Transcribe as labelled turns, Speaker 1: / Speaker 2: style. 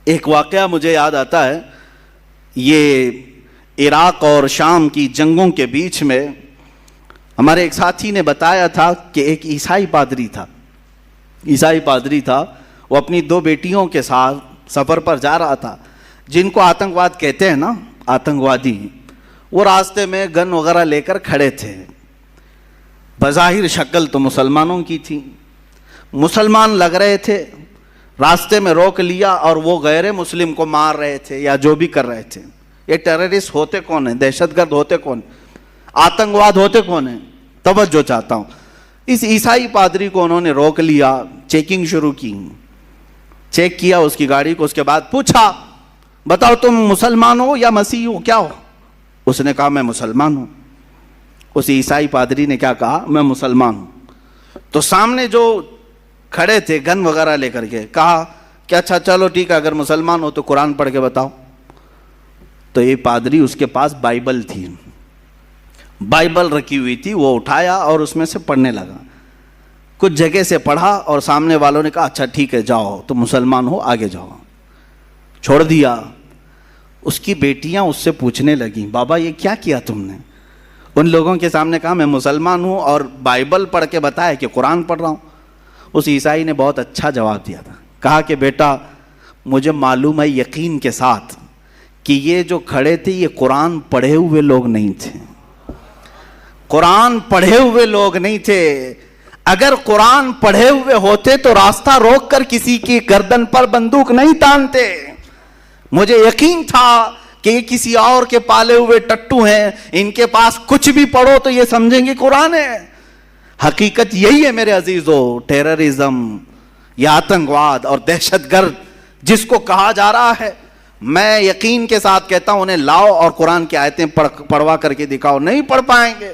Speaker 1: ایک واقعہ مجھے یاد آتا ہے، یہ عراق اور شام کی جنگوں کے بیچ میں ہمارے ایک ساتھی نے بتایا تھا کہ ایک عیسائی پادری تھا، وہ اپنی 2 بیٹیوں کے ساتھ سفر پر جا رہا تھا، جن کو آتنکواد کہتے ہیں نا، آتنکوادی۔ وہ راستے میں گن وغیرہ لے کر کھڑے تھے، بظاہر شکل تو مسلمانوں کی تھی، مسلمان لگ رہے تھے، راستے میں روک لیا اور وہ غیر مسلم کو مار رہے تھے یا جو بھی کر رہے تھے۔ یہ ٹیررسٹ ہوتے کون ہیں؟ دہشت گرد ہوتے کون؟ آتنکواد ہوتے کون ہیں؟ توجہ چاہتا ہوں۔ اس عیسائی پادری کو انہوں نے روک لیا، چیکنگ شروع کی، چیک کیا اس کی گاڑی کو، اس کے بعد پوچھا بتاؤ تم مسلمان ہو یا مسیح ہو، کیا ہو؟ اس نے کہا میں مسلمان ہوں۔ اس عیسائی پادری نے کیا کہا؟ میں مسلمان ہوں۔ تو سامنے جو کھڑے تھے گن وغیرہ لے کر کے، کہا کہ اچھا چلو ٹھیک ہے، اگر مسلمان ہو تو قرآن پڑھ کے بتاؤ۔ تو یہ پادری، اس کے پاس بائبل تھی، بائبل رکھی ہوئی تھی، وہ اٹھایا اور اس میں سے پڑھنے لگا، کچھ جگہ سے پڑھا اور سامنے والوں نے کہا اچھا ٹھیک ہے جاؤ، تو مسلمان ہو آگے جاؤ، چھوڑ دیا۔ اس کی بیٹیاں اس سے پوچھنے لگیں بابا یہ کیا کیا تم نے؟ ان لوگوں کے سامنے کہا میں مسلمان ہوں اور بائبل پڑھ کے بتایا کہ قرآن پڑھ رہا ہوں۔ اس عیسائی نے بہت اچھا جواب دیا تھا، کہا کہ بیٹا مجھے معلوم ہے یقین کے ساتھ کہ یہ جو کھڑے تھے یہ قرآن پڑھے ہوئے لوگ نہیں تھے، قرآن پڑھے ہوئے لوگ نہیں تھے۔ اگر قرآن پڑھے ہوئے ہوتے تو راستہ روک کر کسی کی گردن پر بندوق نہیں تانتے۔ مجھے یقین تھا کہ یہ کسی اور کے پالے ہوئے ٹٹو ہیں، ان کے پاس کچھ بھی پڑھو تو یہ سمجھیں گے قرآن ہے۔ حقیقت یہی ہے میرے عزیزو، ٹیررزم یا آتنکواد اور دہشت گرد جس کو کہا جا رہا ہے، میں یقین کے ساتھ کہتا ہوں انہیں لاؤ اور قرآن کی آیتیں پڑھوا کر کے دکھاؤ، نہیں پڑھ پائیں گے۔